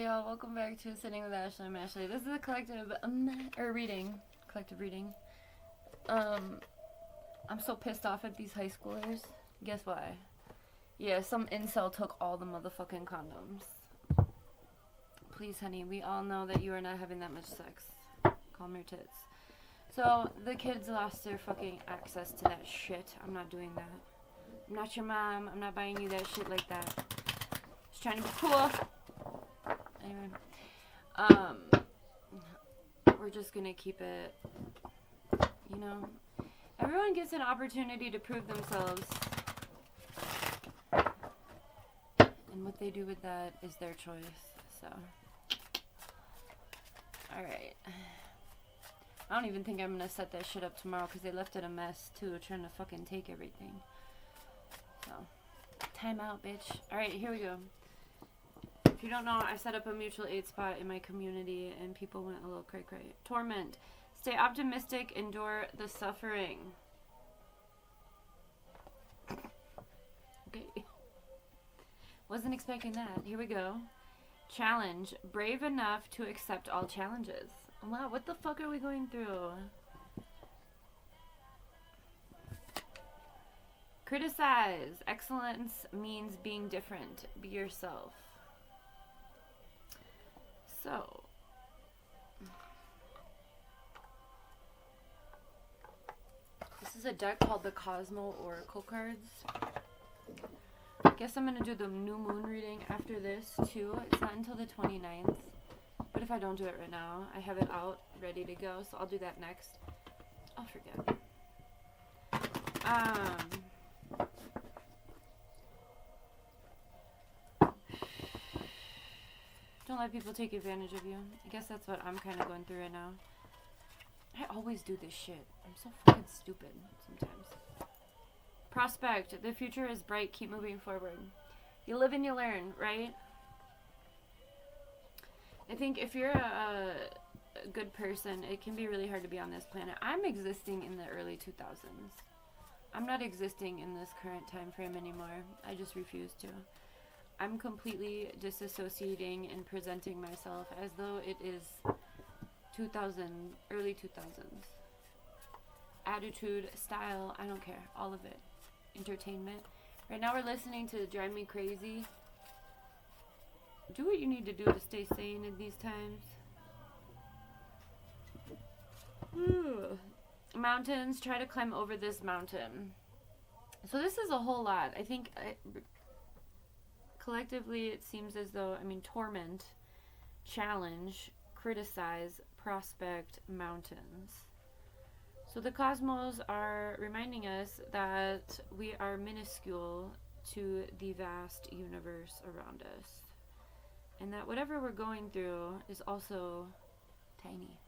Hey y'all, welcome back to Sitting with Ashley. I'm Ashley. This is a collective reading. I'm so pissed off at these high schoolers. Guess why? Yeah, some incel took all the motherfucking condoms. Please, honey, we all know that you are not having that much sex. Calm your tits. So the kids lost their fucking access to that shit. I'm not doing that. I'm not your mom. I'm not buying you that shit like that. Just trying to be cool. Anyway, we're just gonna keep it, everyone gets an opportunity to prove themselves, and what they do with that is their choice, so, alright, I don't even think I'm gonna set that shit up tomorrow, because they left it a mess, too, trying to fucking take everything, so, time out, bitch. Alright, here we go. If you don't know, I set up a mutual aid spot in my community and people went a little cray-cray. Torment. Stay optimistic, endure the suffering. Okay. Wasn't expecting that. Here we go. Challenge. Brave enough to accept all challenges. Wow, what the fuck are we going through? Criticize. Excellence means being different. Be yourself. So, this is a deck called the Cosmo Oracle cards. I guess I'm going to do the new moon reading after this too. It's not until the 29th. But if I don't do it right now, I have it out ready to go. So I'll do that next. I'll forget. Don't let people take advantage of you. I guess that's what I'm kind of going through right now. I always do this shit. I'm so fucking stupid sometimes. Prospect. The future is bright. Keep moving forward. You live and you learn, right? I think if you're a good person, it can be really hard to be on this planet. I'm existing in the early 2000s. I'm not existing in this current time frame anymore. I just refuse to. I'm completely disassociating and presenting myself as though it is early 2000s. Attitude, style, I don't care. All of it. Entertainment. Right now we're listening to Drive Me Crazy. Do what you need to do to stay sane in these times. Mountains. Try to climb over this mountain. So this is a whole lot. I think... collectively, it seems as though, torment, challenge, criticize, prospect, mountains. So the cosmos are reminding us that we are minuscule to the vast universe around us. And that whatever we're going through is also tiny.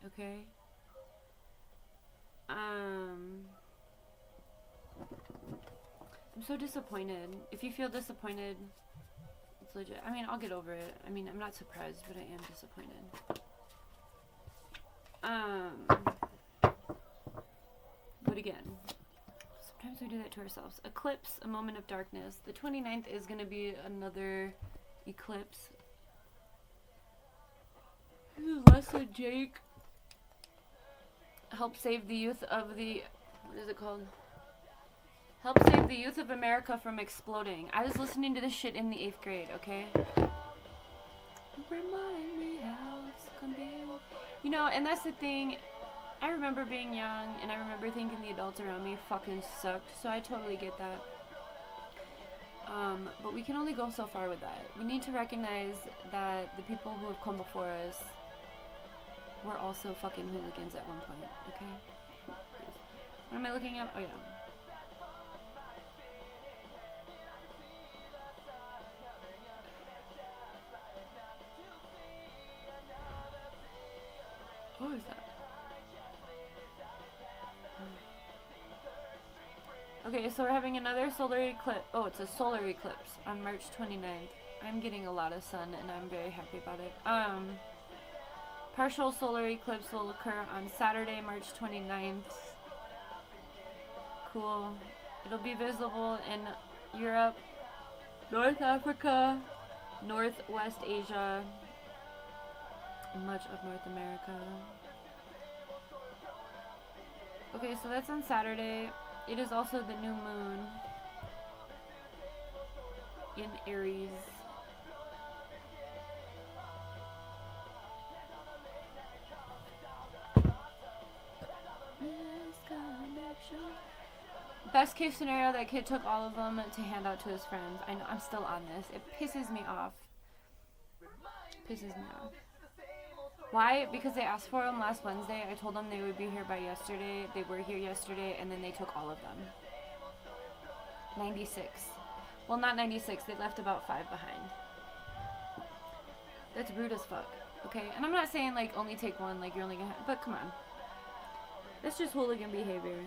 Okay? I'm so disappointed. If you feel disappointed, it's legit. I'll get over it. I'm not surprised, but I am disappointed. But again, sometimes we do that to ourselves. Eclipse, a moment of darkness. The 29th is going to be another eclipse. This is Leslie Jake. Help save the youth of the... What is it called? Help save the youth of America from exploding. I was listening to this shit in the 8th grade, okay? Remind me how it's gonna be. And that's the thing. I remember being young, and I remember thinking the adults around me fucking sucked, so I totally get that. But we can only go so far with that. We need to recognize that the people who have come before us were also fucking hooligans at one point, okay? What am I looking at? Oh, yeah. What was that? Okay, so we're having another solar eclipse. Oh, it's a solar eclipse on March 29th. I'm getting a lot of sun, and I'm very happy about it. Partial solar eclipse will occur on Saturday, March 29th. Cool. It'll be visible in Europe, North Africa, Northwest Asia, much of North America. Okay, so that's on Saturday. It is also the new moon in Aries. Best case scenario, that kid took all of them to hand out to his friends. I know, I'm still on this. It pisses me off. Pisses me off. Why? Because they asked for them last Wednesday. I told them they would be here by yesterday. They were here yesterday, and then they took all of them. 96. Well, not 96. They left about 5 behind. That's rude as fuck. Okay? And I'm not saying, like, only take one, like, you're only gonna have... But come on. That's just hooligan behavior.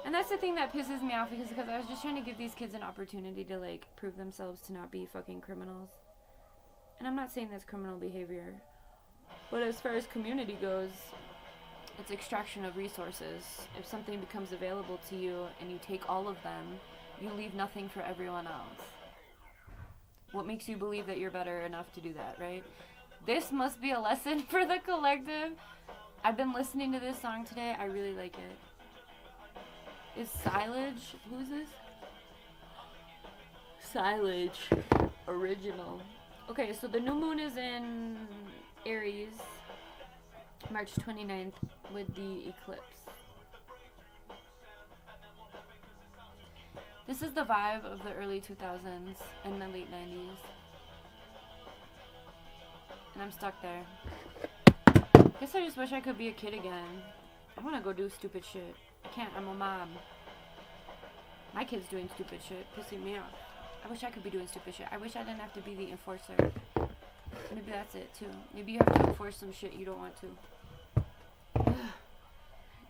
And that's the thing that pisses me off, because I was just trying to give these kids an opportunity to, like, prove themselves to not be fucking criminals. And I'm not saying that's criminal behavior. But as far as community goes, it's extraction of resources. If something becomes available to you and you take all of them, you leave nothing for everyone else. What makes you believe that you're better enough to do that, right? This must be a lesson for the collective. I've been listening to this song today. I really like it. Is Silage, who is this? Silage original. Okay, so the new moon is in Aries, March 29th, with the eclipse. This is the vibe of the early 2000s and the late 90s. And I'm stuck there. Guess I just wish I could be a kid again. I want to go do stupid shit. I can't, I'm a mom. My kid's doing stupid shit, pissing me off. I wish I could be doing stupid shit. I wish I didn't have to be the enforcer. Maybe that's it, too. Maybe you have to enforce some shit you don't want to.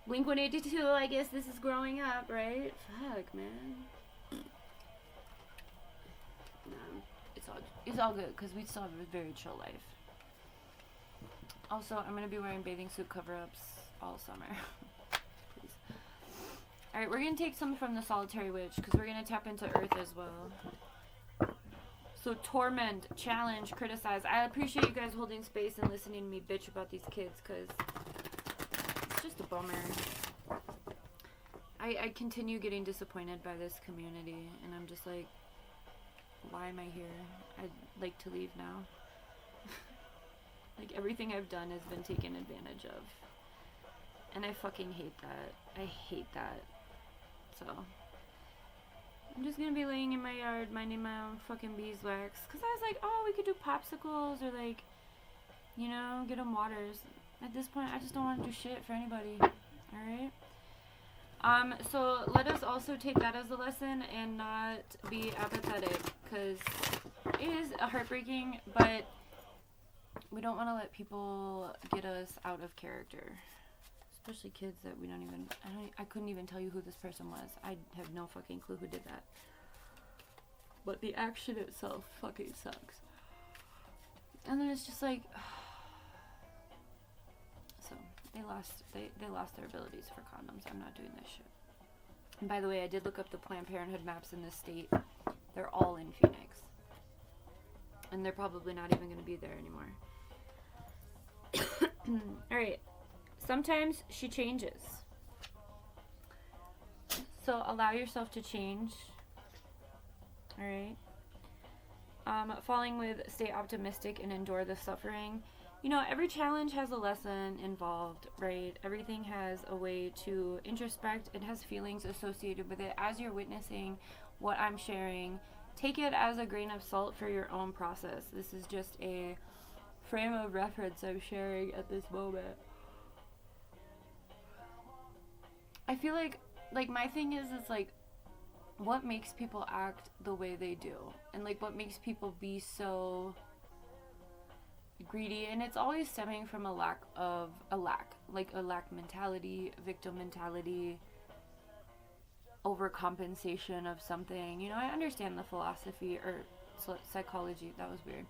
Blink-182, I guess this is growing up, right? Fuck, man. No, it's all good, because we still have a very chill life. Also, I'm going to be wearing bathing suit cover-ups all summer. Please. Alright, we're going to take some from the Solitary Witch, because we're going to tap into Earth as well. So, torment, challenge, criticize. I appreciate you guys holding space and listening to me bitch about these kids, because it's just a bummer. I continue getting disappointed by this community, and I'm just like, why am I here? I'd like to leave now. Like, everything I've done has been taken advantage of. And I fucking hate that. I hate that. So, I'm just gonna be laying in my yard minding my own fucking beeswax. Because I was like, oh, we could do popsicles or, like, you know, get them waters. At this point, I just don't want to do shit for anybody. Alright? So let us also take that as a lesson and not be apathetic. Because it is heartbreaking, but we don't want to let people get us out of character. Especially kids that we don't even... I couldn't even tell you who this person was. I have no fucking clue who did that. But the action itself fucking sucks. And then it's just like... So, they lost their abilities for condoms. I'm not doing this shit. And by the way, I did look up the Planned Parenthood maps in this state. They're all in Phoenix. And they're probably not even going to be there anymore. Alright. Sometimes she changes. So allow yourself to change. Alright. Falling with stay optimistic and endure the suffering. You know, every challenge has a lesson involved, right? Everything has a way to introspect. It has feelings associated with it. As you're witnessing what I'm sharing, take it as a grain of salt for your own process. This is just a frame of reference I'm sharing at this moment. I feel like my thing is like, what makes people act the way they do? And, like, what makes people be so greedy? And it's always stemming from a lack mentality, victim mentality, overcompensation of something. You know, I understand the philosophy or psychology. That was weird.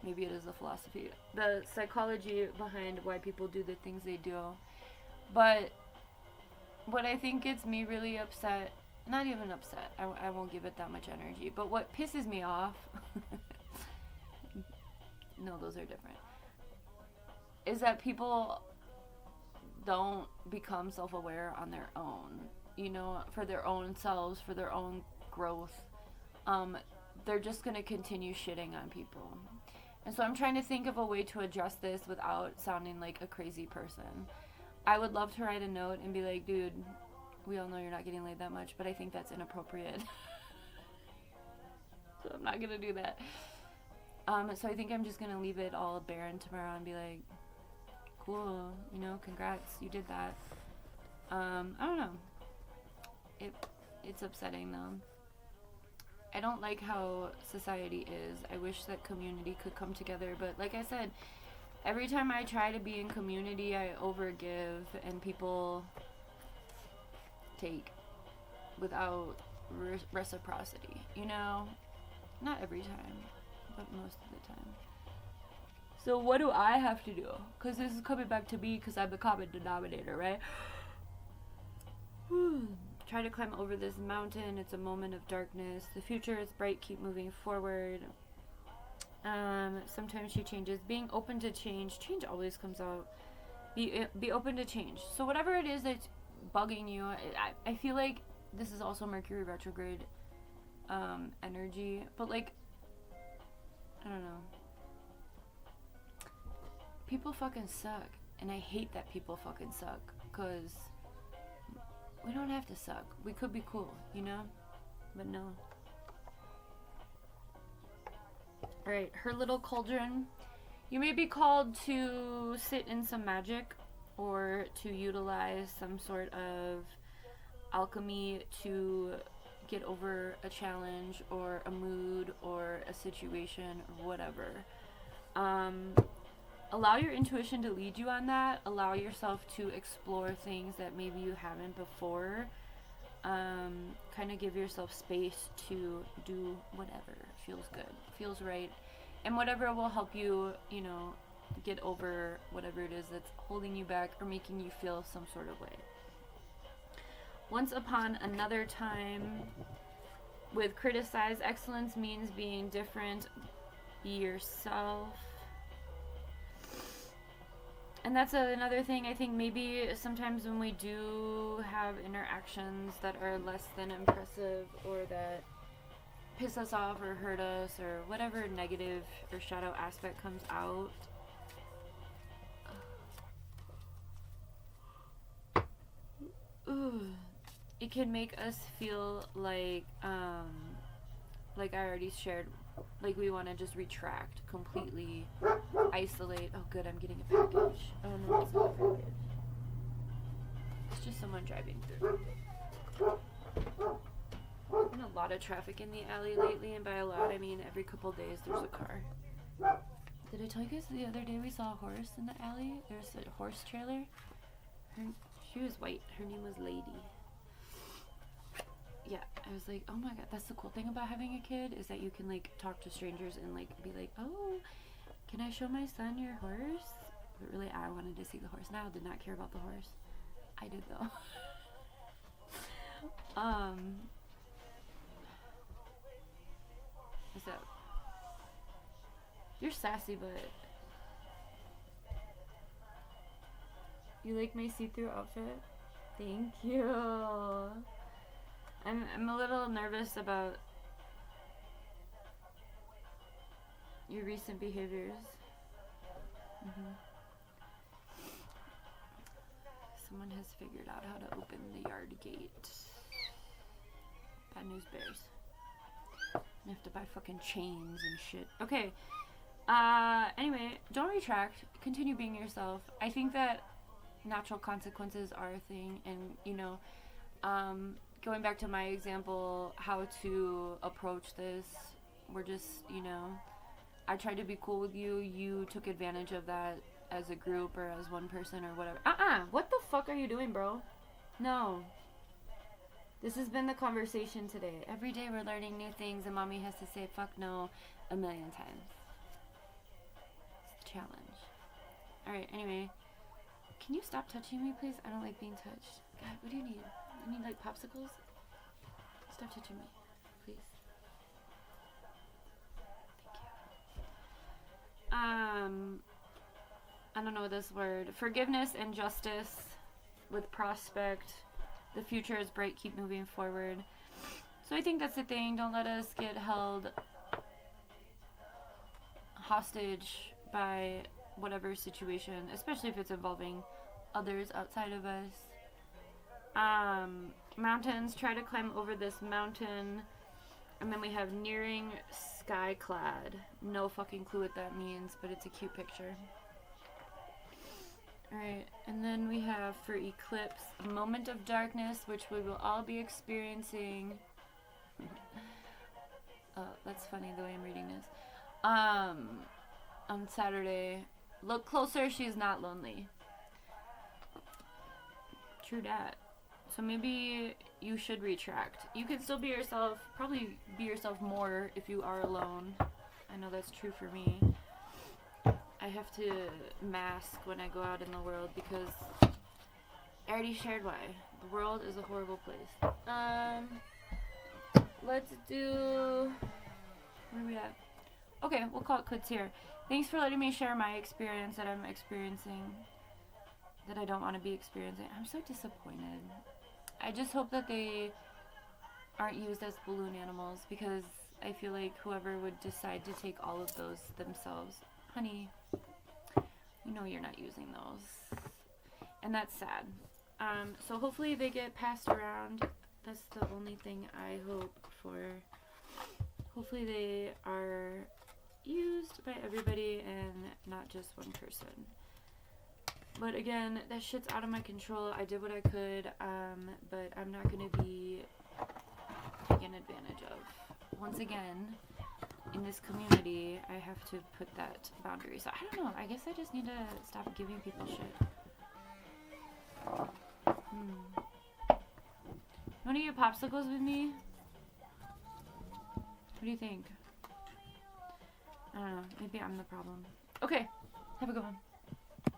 Maybe it is a philosophy. The psychology behind why people do the things they do. But what I think gets me really upset, not even upset, I won't give it that much energy, but what pisses me off no, those are different. Is that people don't become self-aware on their own, you know, for their own selves, for their own growth. They're just going to continue shitting on people. And so I'm trying to think of a way to address this without sounding like a crazy person. I would love to write a note and be like, dude, we all know you're not getting laid that much, but I think that's inappropriate. So I'm not going to do that. So I think I'm just going to leave it all barren tomorrow and be like, cool, you know, congrats, you did that. I don't know. It's upsetting though. I don't like how society is. I wish that community could come together, but like I said, every time I try to be in community, I overgive and people take without reciprocity, you know? Not every time, but most of the time. So what do I have to do? Because this is coming back to me because I'm the common denominator, right? Try to climb over this mountain. It's a moment of darkness. The future is bright. Keep moving forward. Sometimes she changes. Being open to change. Change always comes out. Be open to change. So whatever it is that's bugging you, I feel like this is also Mercury retrograde energy. But like, I don't know. People fucking suck. And I hate that people fucking suck. Because we don't have to suck. We could be cool, you know? But no. Alright, her little cauldron. You may be called to sit in some magic or to utilize some sort of alchemy to get over a challenge or a mood or a situation or whatever. Allow your intuition to lead you on that. Allow yourself to explore things that maybe you haven't before. Kind of give yourself space to do whatever feels good, feels right, and whatever will help you, you know, get over whatever it is that's holding you back or making you feel some sort of way. Once upon another time, with criticize, excellence means being different. Be yourself. And that's another thing. I think maybe sometimes when we do have interactions that are less than impressive or that piss us off or hurt us or whatever negative or shadow aspect comes out, it can make us feel like I already shared, like we want to just retract completely, isolate. Oh good, I'm getting a package. Oh no, it's not a package. It's just someone driving through. There's been a lot of traffic in the alley lately, and by a lot I mean every couple days there's a car. Did I tell you guys the other day we saw a horse in the alley? There's a horse trailer. She was white. Her name was Lady. Yeah, I was like, oh my god, that's the cool thing about having a kid is that you can like talk to strangers and like be like, oh, can I show my son your horse? But really, I wanted to see the horse. Now, did not care about the horse. I did though. What's up? You're sassy, but you like my see-through outfit? Thank you. I'm a little nervous about your recent behaviors. Someone has figured out how to open the yard gate. Bad news bears. I have to buy fucking chains and shit. Okay. Anyway, don't retract. Continue being yourself. I think that natural consequences are a thing, and you know, going back to my example, how to approach this, we're just, you know, I tried to be cool with you, you took advantage of that as a group or as one person or whatever. What the fuck are you doing, bro? No. This has been the conversation today. Every day we're learning new things and mommy has to say fuck no a million times. It's a challenge. Alright, anyway. Can you stop touching me, please? I don't like being touched. God, what do you need? You need, like, popsicles? Stop touching me, please. Thank you. I don't know this word. Forgiveness and justice with prospect. The future is bright. Keep moving forward. So I think that's the thing. Don't let us get held hostage by whatever situation, especially if it's involving others outside of us. Mountains. Try to climb over this mountain. And then we have nearing skyclad. No fucking clue what that means, but it's a cute picture. Alright, and then we have for eclipse, a moment of darkness, which we will all be experiencing. Oh, that's funny the way I'm reading this. On Saturday. Look closer, she's not lonely. True dat. So maybe you should retract. You can still be yourself, probably be yourself more if you are alone. I know that's true for me. I have to mask when I go out in the world because I already shared why. The world is a horrible place. Let's do... Where are we at? Okay, we'll call it quits here. Thanks for letting me share my experience that I'm experiencing. That I don't want to be experiencing. I'm so disappointed. I just hope that they aren't used as balloon animals because I feel like whoever would decide to take all of those themselves, honey, you know you're not using those. And that's sad. So hopefully they get passed around. That's the only thing I hope for. Hopefully they are used by everybody and not just one person. But again, that shit's out of my control. I did what I could, but I'm not going to be taken advantage of. Once again, in this community, I have to put that boundary. So I don't know. I guess I just need to stop giving people shit. Want to eat popsicles with me? What do you think? I don't know. Maybe I'm the problem. Okay. Have a good one.